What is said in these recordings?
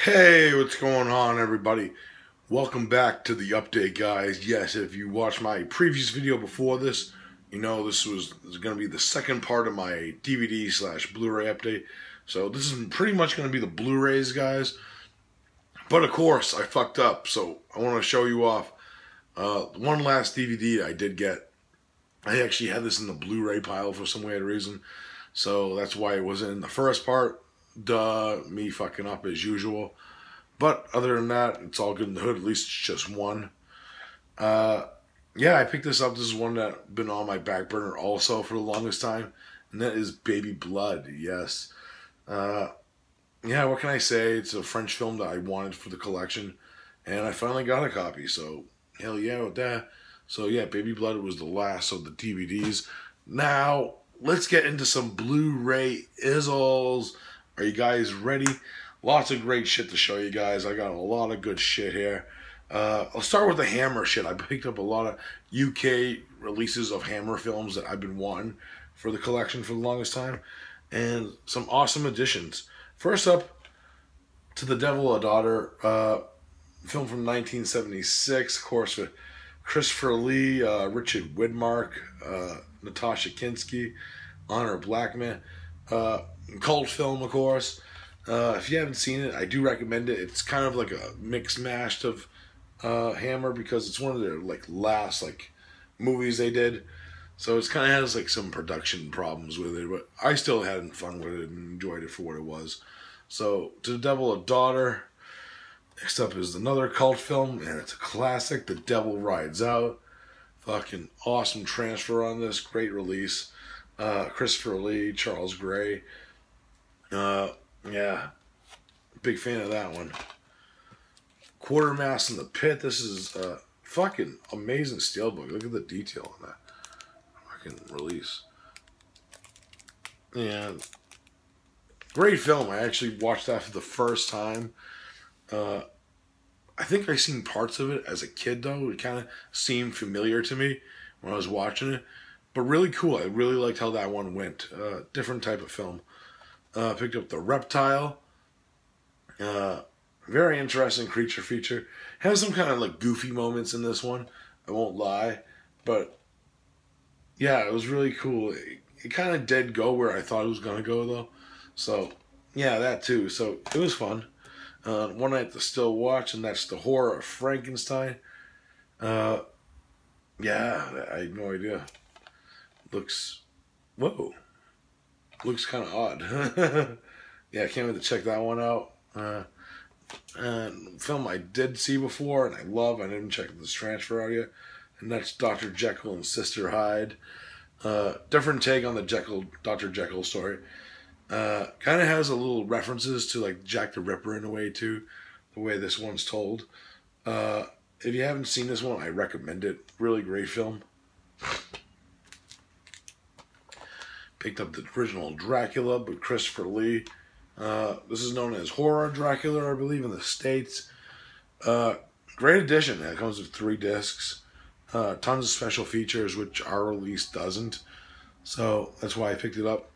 Hey, what's going on, everybody? Welcome back to the update, guys. Yes, if you watched my previous video before this, you know this is going to be the second part of my DVD slash Blu-ray update. So this is pretty much going to be the Blu-rays, guys. But of course, I fucked up, so I want to show you off one last DVD I did get. I actually had this in the Blu-ray pile for some weird reason, so that's why it wasn't in the first part. Duh, me fucking up as usual. But other than that, it's all good in the hood. At least it's just one. Yeah, I picked this up. This is one that's been on my back burner also for the longest time. And that is Baby Blood, yes. Yeah, what can I say? It's a French film that I wanted for the collection. And I finally got a copy, so hell yeah with that. So yeah, Baby Blood was the last of the DVDs. Now, let's get into some Blu-ray izzles. Are you guys ready? Lots of great shit to show you guys. I got a lot of good shit here. I'll start with the Hammer shit. I picked up a lot of UK releases of Hammer films that I've been wanting for the collection for the longest time. And some awesome additions. First up, To the Devil a Daughter. Film from 1976, of course, with Christopher Lee, Richard Widmark, Natasha Kinski, Honor Blackman. Cult film, of course. If you haven't seen it, I do recommend it. It's kind of like a mix mash of Hammer because it's one of their last movies they did. So it's kind of has some production problems with it, but I still had fun with it and enjoyed it for what it was. So To the Devil a Daughter. Next up is another cult film, and it's a classic. The Devil Rides Out. Fucking awesome transfer on this. Great release. Christopher Lee, Charles Gray. Yeah, big fan of that one. Quartermass in the Pit. This is a fucking amazing steelbook. Look at the detail on that fucking release. Yeah, great film. I actually watched that for the first time. I think I seen parts of it as a kid though. It kind of seemed familiar to me when I was watching it, but really cool. I really liked how that one went. Different type of film. Picked up the Reptile. Very interesting creature feature. Has some kind of goofy moments in this one. I won't lie. But yeah, it was really cool. It kind of did go where I thought it was going to go though. So yeah, that too. So it was fun. One I have to still watch, and that's The Horror of Frankenstein. Yeah, I had no idea. Looks kind of odd. Yeah, I can't wait to check that one out. And film I did see before and I love. I didn't check this transfer out yet, and that's Dr. Jekyll and Sister Hyde. Different take on the Dr. Jekyll story. Kind of has a little references to Jack the Ripper in a way too, the way this one's told. If you haven't seen this one, I recommend it. Really great film. Picked up the original Dracula by Christopher Lee. This is known as Horror Dracula, I believe, in the States. Great edition. It comes with 3 discs. Tons of special features, which our release doesn't. So that's why I picked it up.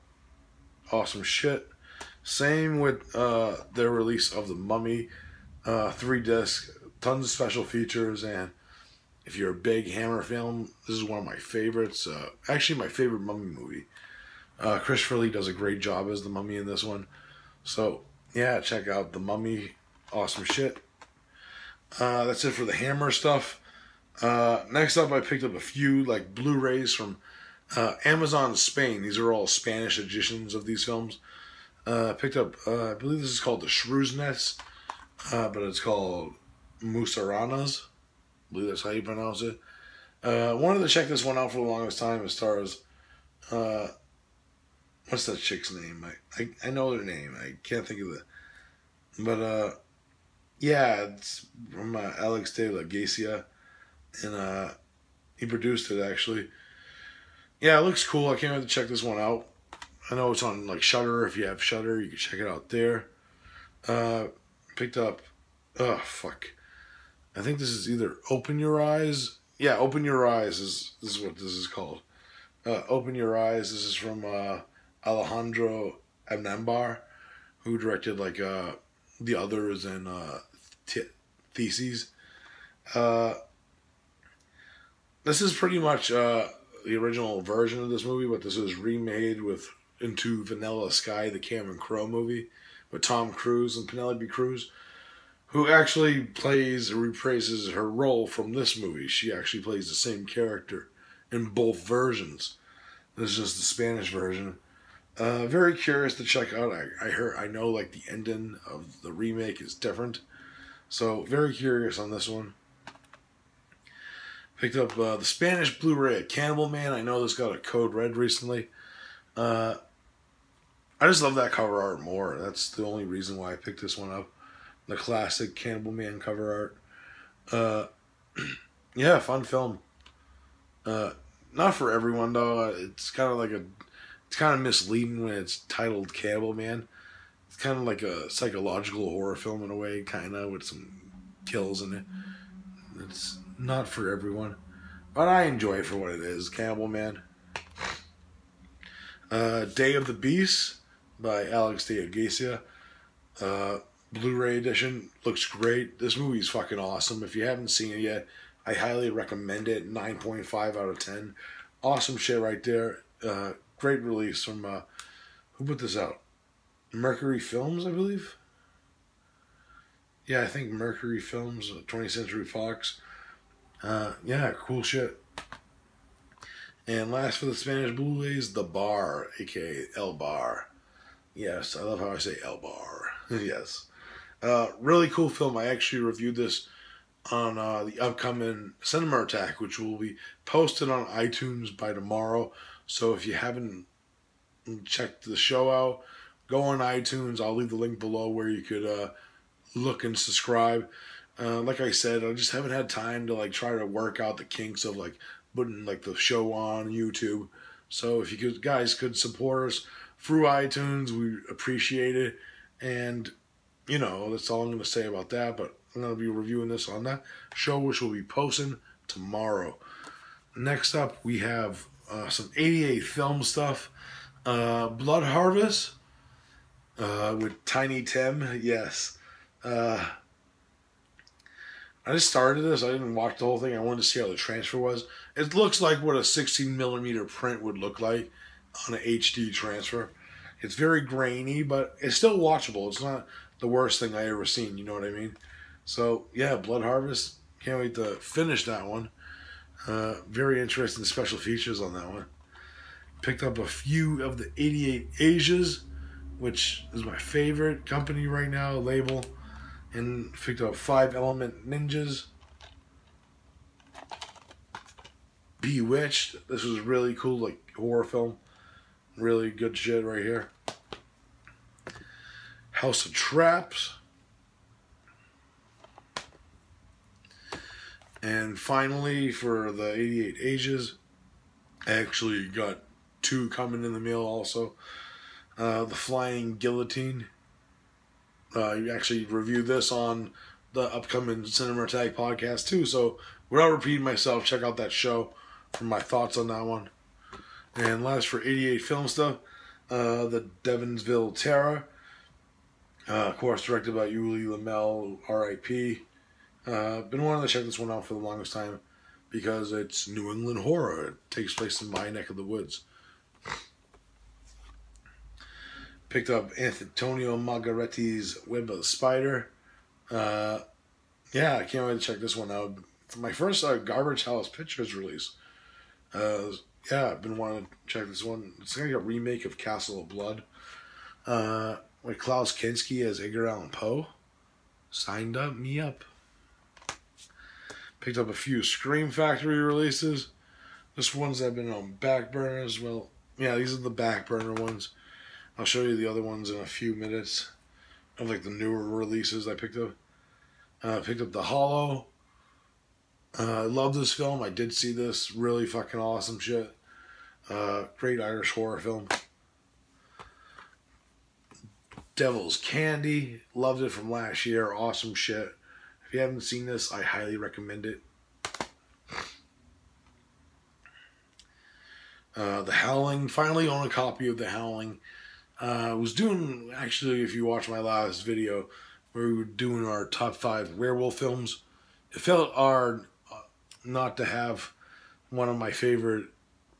Awesome shit. Same with their release of The Mummy. 3 discs. Tons of special features. And if you're a big Hammer film, this is one of my favorites. Actually, my favorite Mummy movie. Christopher Lee does a great job as the Mummy in this one. So, yeah, check out The Mummy. Awesome shit. That's it for the Hammer stuff. Next up, I picked up a few Blu-rays from Amazon Spain. These are all Spanish editions of these films. Picked up, I believe this is called The Shrew's Nest, but it's called Musaranas. I believe that's how you pronounce it. Wanted to check this one out for the longest time as far as what's that chick's name? I know their name. I can't think of it. But, yeah, it's from Alex de la Gracia. And he produced it, actually. Yeah, it looks cool. I can't wait to check this one out. I know it's on, Shudder. If you have Shudder, you can check it out there. Picked up... Oh, fuck. I think this is either Open Your Eyes. Yeah, Open Your Eyes is what this is called. Open Your Eyes. This is from... Alejandro Amenábar, who directed the others and Theses. This is pretty much the original version of this movie, but this was remade into Vanilla Sky, the Cameron Crowe movie, with Tom Cruise and Penelope Cruz, who actually reprises her role from this movie. She actually plays the same character in both versions. This is just the Spanish version. Very curious to check out. I know like the ending of the remake is different, so very curious on this one. Picked up the Spanish Blu-ray of Cannibal Man. I know this got a code red recently. I just love that cover art more. That's the only reason why I picked this one up. The classic Cannibal Man cover art. Yeah, fun film. Not for everyone though. It's kind of misleading when it's titled Cannibal Man. It's kind of like a psychological horror film in a way, kind of, with some kills in it. It's not for everyone, but I enjoy it for what it is. Cannibal Man. Day of the Beast by Alex de Agucia. Blu-ray edition. Looks great. This movie's fucking awesome. If you haven't seen it yet, I highly recommend it. 9.5 out of 10. Awesome shit right there. Great release from, who put this out? Mercury Films, I believe? Yeah, I think Mercury Films, 20th Century Fox. Yeah, cool shit. And last for the Spanish Blu-rays, The Bar, aka El Bar. Yes, I love how I say El Bar. Yes. Really cool film. I actually reviewed this on the upcoming Cinema Attack, which will be posted on iTunes by tomorrow. So if you haven't checked the show out, go on iTunes. I'll leave the link below where you could look and subscribe. Like I said, I just haven't had time to like try to work out the kinks of like putting like the show on YouTube. So if you guys could support us through iTunes, we appreciate it. And you know, that's all I'm going to say about that. But I'm going to be reviewing this on that show, which will be posting tomorrow. Next up, we have some 88 film stuff. Blood Harvest with Tiny Tim. Yes. I just started this. I didn't watch the whole thing. I wanted to see how the transfer was. It looks like what a 16mm print would look like on an HD transfer. It's very grainy, but it's still watchable. It's not the worst thing I ever seen, you know what I mean? So, yeah, Blood Harvest. Can't wait to finish that one. Very interesting special features on that one. Picked up a few of the 88 Asias, which is my favorite company right now, label. And picked up 5 Element Ninjas. Bewitched. This was really cool, like horror film. Really good shit right here. House of Traps. And finally, for the 88 Asias, I actually got 2 coming in the mail also. The Flying Guillotine. You actually reviewed this on the upcoming Cinema Attack podcast too. So without repeating myself, check out that show for my thoughts on that one. And last for 88 film stuff, the Devonsville Terror. Of course, directed by Uli Lamel, R.I.P. Been wanting to check this one out for the longest time because it's New England horror. It takes place in my neck of the woods. Picked up Antonio Margaretti's Web of the Spider. Yeah, I can't wait to check this one out. It's my first Garbage House Pictures release. Yeah, I've been wanting to check this one. It's like a remake of Castle of Blood. With Klaus Kinski as Edgar Allan Poe. Signed up, me up. Picked up a few Scream Factory releases. This one's that have been on back burner as well. Yeah, these are the back burner ones. I'll show you the other ones in a few minutes. Of like the newer releases I picked up. Picked up The Hollow. I love this film. I did see this. Really fucking awesome shit. Great Irish horror film. Devil's Candy. Loved it from last year. Awesome shit. If you haven't seen this, I highly recommend it. The Howling. Finally own a copy of The Howling. I was doing, actually, if you watch my last video, where we were doing our top 5 werewolf films. It felt hard not to have one of my favorite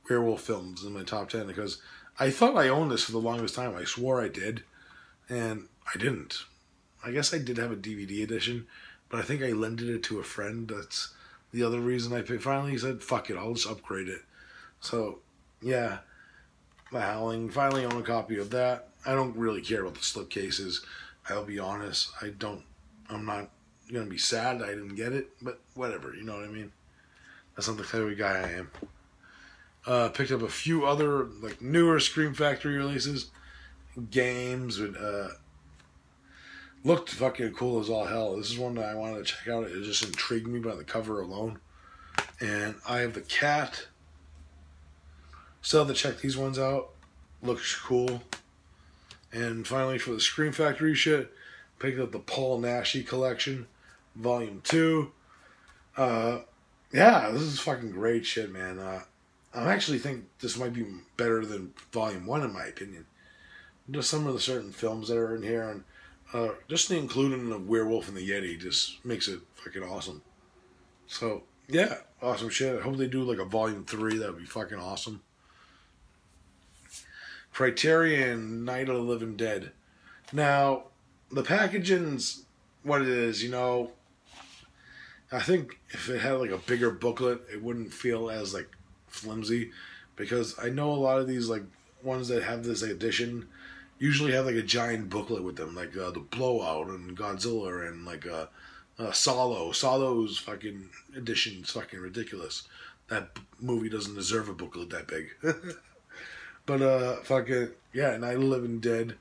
werewolf films in my top 10 because I thought I owned this for the longest time. I swore I did, and I didn't. I guess I did have a DVD edition, but I think I lended it to a friend. That's the other reason I picked. Finally said, fuck it, I'll just upgrade it. So, yeah, The Howling. Finally own a copy of that. I don't really care about the slipcases. I'll be honest. I'm not going to be sad I didn't get it, but whatever, you know what I mean? That's not the type of guy I am. Picked up a few other like newer Scream Factory releases. Games with looked fucking cool as all hell. This is one that I wanted to check out. It just intrigued me by the cover alone. And I have the Cat. Still have to check these ones out. Looks cool. And finally, for the Scream Factory shit, picked up the Paul Naschy collection, Volume 2. Yeah, this is fucking great shit, man. I actually think this might be better than Volume 1, in my opinion. Just some of the certain films that are in here, and just the including of Werewolf and the Yeti just makes it fucking awesome. So, yeah, awesome shit. I hope they do like a Volume 3. That would be fucking awesome. Criterion, Night of the Living Dead. Now, the packaging's what it is, you know. I think if it had like a bigger booklet, it wouldn't feel as like flimsy, because I know a lot of these like ones that have this edition usually have like a giant booklet with them, like the Blowout and Godzilla and like Solo. Solo's fucking edition is fucking ridiculous. That movie doesn't deserve a booklet that big. But fucking yeah, Night of the Living Dead.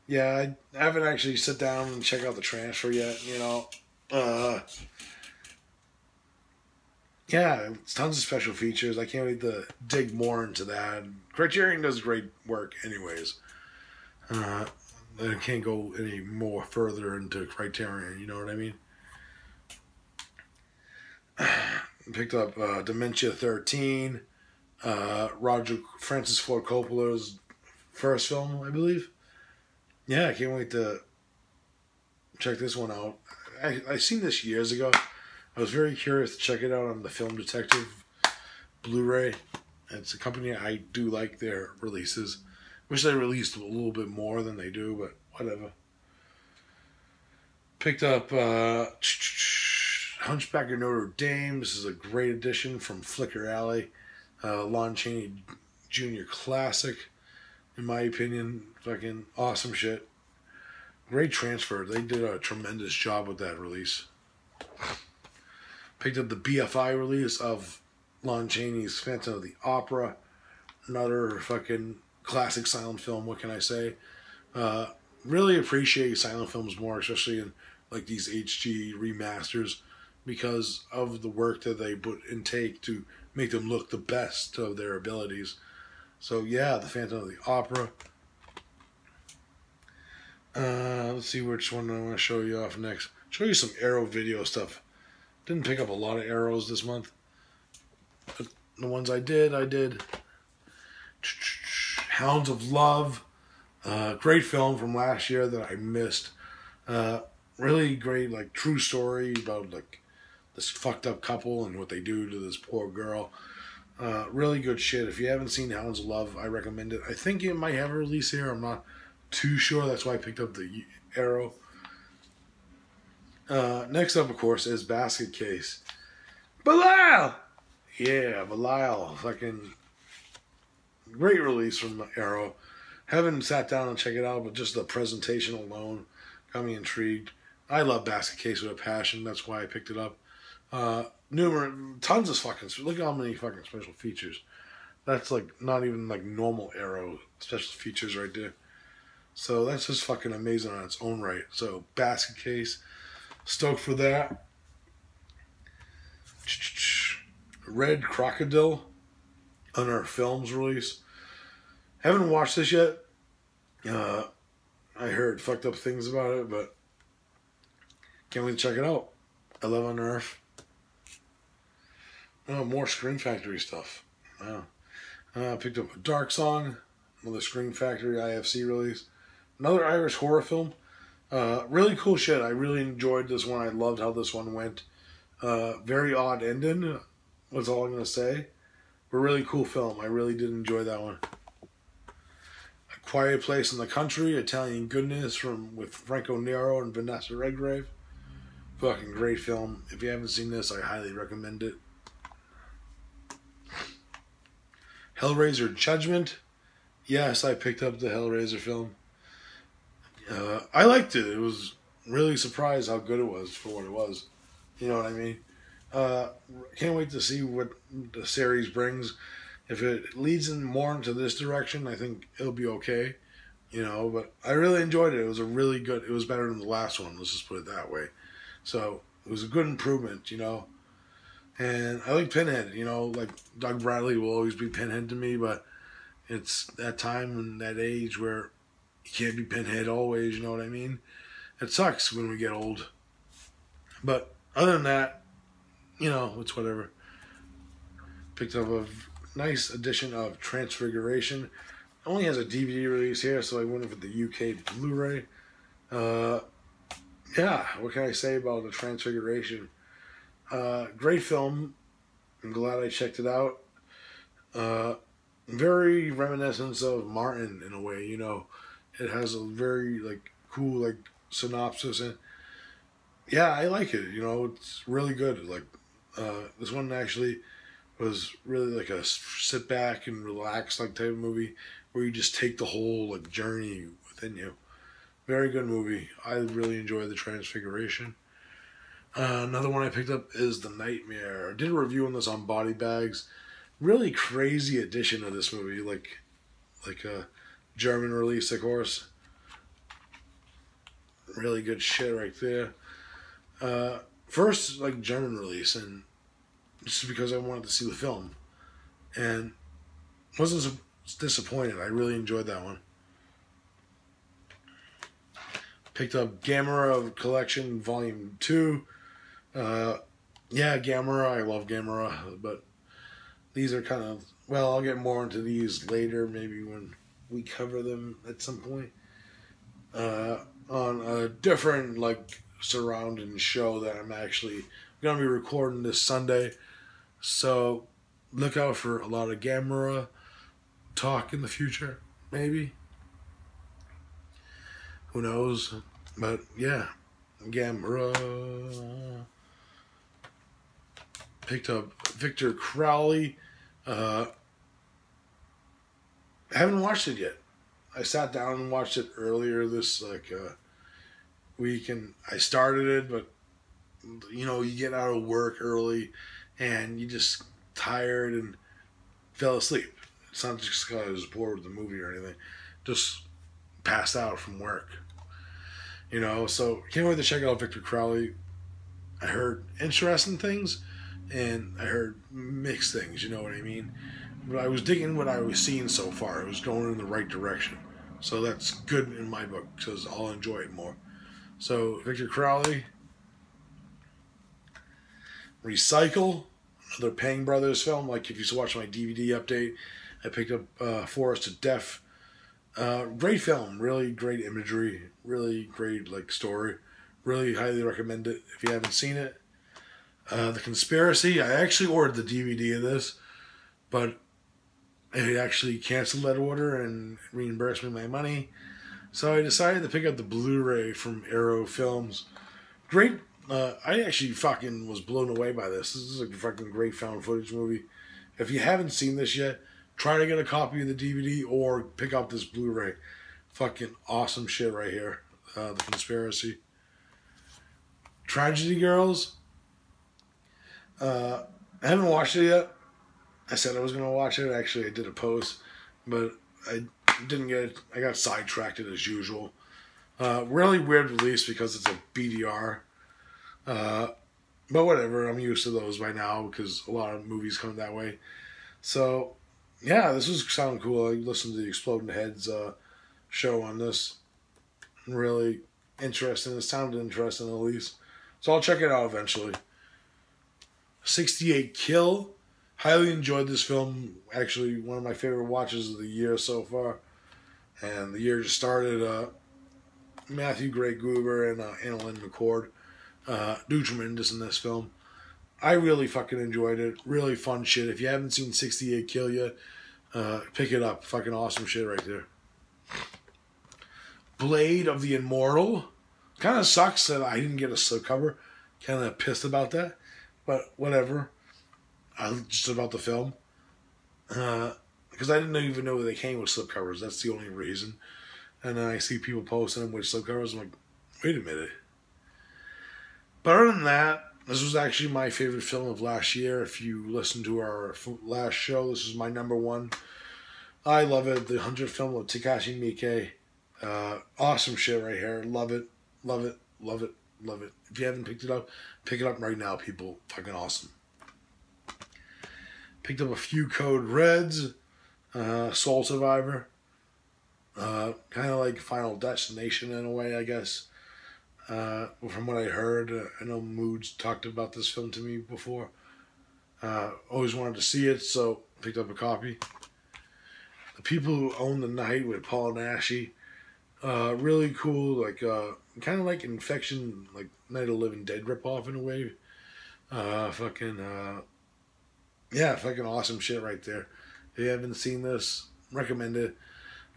Yeah, I haven't actually sit down and check out the transfer yet. You know, yeah, it's tons of special features. I can't wait to dig more into that. Criterion does great work, anyways. I can't go any more further into Criterion. You know what I mean? Picked up Dementia 13. Roger Francis Ford Coppola's first film, I believe. Yeah, I can't wait to check this one out. I seen this years ago. I was very curious to check it out on the Film Detective Blu-ray. It's a company I do like their releases. Wish they released a little bit more than they do, but whatever. Picked up Hunchback of Notre Dame. This is a great edition from Flicker Alley. Lon Chaney Jr. classic, in my opinion. Fucking awesome shit. Great transfer. They did a tremendous job with that release. Picked up the BFI release of Lon Chaney's Phantom of the Opera. Another fucking classic silent film, what can I say? Really appreciate silent films more, especially in like these HG remasters, because of the work that they put in take to make them look the best of their abilities. So yeah, the Phantom of the Opera. Let's see which one I want to show you off next. Show you some Arrow video stuff. Didn't pick up a lot of Arrows this month, but the ones I did. Hounds of Love. Great film from last year that I missed. Really great, like, true story about like this fucked up couple and what they do to this poor girl. Really good shit. If you haven't seen Hounds of Love, I recommend it. I think it might have a release here. I'm not too sure. That's why I picked up the Arrow. Next up, of course, is Basket Case. Belial! Yeah, Belial. Fucking great release from Arrow. Haven't sat down and checked it out, but just the presentation alone got me intrigued. I love Basket Case with a passion. That's why I picked it up. Tons of fucking, look at how many fucking special features. That's like not even like normal Arrow special features right there. So that's just fucking amazing on its own right. So Basket Case, stoked for that. Red Crocodile, on our films release. Haven't watched this yet. I heard fucked up things about it, but can't wait to check it out. I love On Earth. More Scream Factory stuff. Picked up a Dark Song, another Scream Factory IFC release. Another Irish horror film. Really cool shit. I really enjoyed this one. I loved how this one went. Very odd ending, was all I'm going to say. But really cool film. I really did enjoy that one. A Quiet Place in the Country, Italian Goodness with Franco Nero and Vanessa Redgrave. Fucking great film. If you haven't seen this, I highly recommend it. Hellraiser Judgment. Yes, I picked up the Hellraiser film. I liked it. It was really surprised how good it was for what it was. You know what I mean? Can't wait to see what the series brings. If it leads in more into this direction, I think it'll be okay. You know, but I really enjoyed it. It was it was better than the last one. Let's just put it that way. So it was a good improvement, you know. And I like Pinhead, you know, like Doug Bradley will always be Pinhead to me, but it's that time and that age where you can't be Pinhead always, you know what I mean? It sucks when we get old. But other than that, you know, it's whatever. Picked up a nice edition of Transfiguration. It only has a DVD release here, so I went for the UK Blu-ray. Yeah, what can I say about the Transfiguration? Great film. I'm glad I checked it out. Very reminiscent of Martin in a way, you know. It has a very cool synopsis, and yeah, I like it. You know, it's really good. This one actually was really like a sit back and relax type of movie where you just take the whole journey within you. Very good movie. I really enjoy the Transfiguration. Another one I picked up is The Nightmare. I did a review on this on Body Bags. Really crazy edition of this movie, like a German release, of course. Really good shit right there. First, German release, and just because I wanted to see the film, and wasn't disappointed. I really enjoyed that one. Picked up Gamera Collection Volume 2. Yeah, Gamera. I love Gamera, but these are kind of... Well, I'll get more into these later, maybe when we cover them at some point. On a different, surrounding show that I'm actually going to be recording this Sunday. So, look out for a lot of Gamera talk in the future, maybe. Who knows? But yeah, Gamera. Picked up Victor Crowley. I haven't watched it yet. I sat down and watched it earlier this week, and I started it, but you know, you get out of work early, and you just tired and fell asleep. It's not just because I was bored with the movie or anything. Just passed out from work. You know, so can't wait to check out Victor Crowley. I heard interesting things, and I heard mixed things, you know what I mean? But I was digging what I was seeing so far. It was going in the right direction. So that's good in my book, because I'll enjoy it more. So, Victor Crowley. Recycle, another Pang Brothers film. If you watch my DVD update, I picked up Forest of Death. Great film, really great imagery, really great story. Really highly recommend it if you haven't seen it. The Conspiracy, I actually ordered the DVD of this, but it actually canceled that order and reimbursed me my money. So I decided to pick up the Blu-ray from Arrow Films. Great. I actually fucking was blown away by this. This is a fucking great found footage movie. If you haven't seen this yet, try to get a copy of the DVD or pick up this Blu-ray. Fucking awesome shit right here. The Conspiracy. Tragedy Girls. I haven't watched it yet. I said I was going to watch it. Actually, I did a post, but I didn't get it. I got sidetracked as usual. Really weird release because it's a BDR. But whatever. I'm used to those by now because a lot of movies come that way. So, yeah, this was sounding cool. I listened to the Exploding Heads show on this. Really interesting. It sounded interesting at least. So I'll check it out eventually. 68 Kill. Highly enjoyed this film. Actually, one of my favorite watches of the year so far. And the year just started. Matthew Gray Gruber and Annalyn McCord do tremendous in this film. I really fucking enjoyed it. Really fun shit. If you haven't seen 68 Kill yet, pick it up. Fucking awesome shit right there. Blade of the Immortal. Kind of sucks that I didn't get a slipcover. Kind of pissed about that. But whatever. Just about the film. Because I didn't even know they came with slipcovers. That's the only reason. And then I see people posting them with slipcovers. I'm like, wait a minute. But other than that, this was actually my favorite film of last year. If you listen to our last show, this is my number one. I love it. The 100th film of Takashi Miike. Awesome shit right here. Love it. Love it. Love it. Love it. If you haven't picked it up, pick it up right now, people. Fucking awesome. Picked up a few Code Reds. Soul Survivor. Kind of like Final Destination in a way, I guess. From what I heard, I know Moods talked about this film to me before. Always wanted to see it, so picked up a copy. The People Who Own the Night with Paul Naschy. Really cool, like kind of like Infection, like Night of the Living Dead ripoff in a way. Fucking awesome shit right there. If you haven't seen this, recommend it.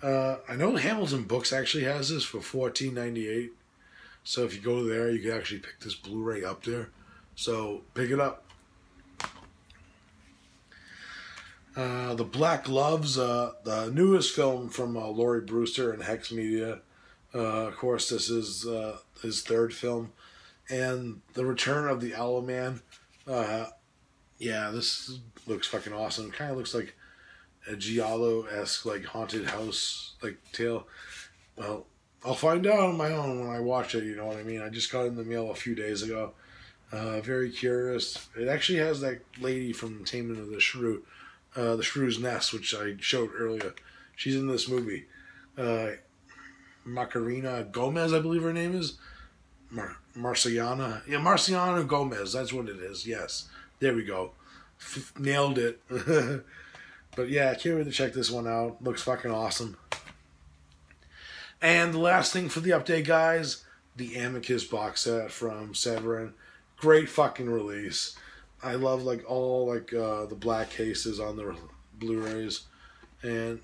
I know Hamilton Books actually has this for $14.98. So if you go there, you can actually pick this Blu-ray up there. So pick it up. The Black Gloves, the newest film from Laurie Brewster and Hex Media. Of course, this is his third film. And The Return of the Owl Man. This looks fucking awesome. Kind of looks like a Giallo-esque, like, haunted house, like, tale. Well, I'll find out on my own when I watch it, you know what I mean? I just got it in the mail a few days ago. Very curious. It actually has that lady from Taming of the Shrew, the Shrew's Nest, which I showed earlier. She's in this movie. Macarena Gomez, I believe her name is. Marciana. Yeah, Marciana Gomez. That's what it is. Yes. There we go. Nailed it. But yeah, I can't wait to check this one out. Looks fucking awesome. And the last thing for the update, guys, the Amicus box set from Severin. Great fucking release. I love like all like the black cases on the Blu-rays. And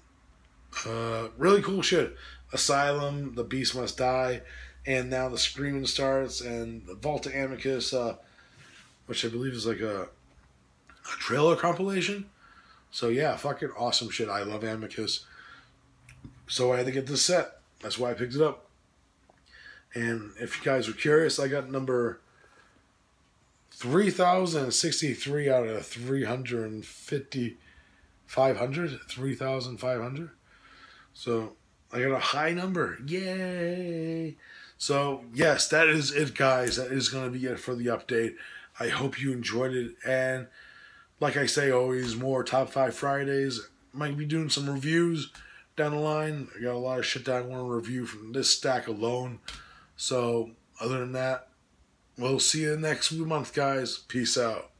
really cool shit. Asylum, The Beast Must Die, and now The Screaming Starts, and Vault of Amicus, which I believe is like a trailer compilation. So yeah, fucking awesome shit. I love Amicus. So I had to get this set. That's why I picked it up. And if you guys were curious, I got number 3,063 out of 350, 500, 3,500. So I got a high number. Yay! So yes, that is it, guys. That is going to be it for the update. I hope you enjoyed it. And like I say always, more Top 5 Fridays. Might be doing some reviews down the line. I got a lot of shit that I want to review from this stack alone. So other than that, we'll see you next month, guys. Peace out.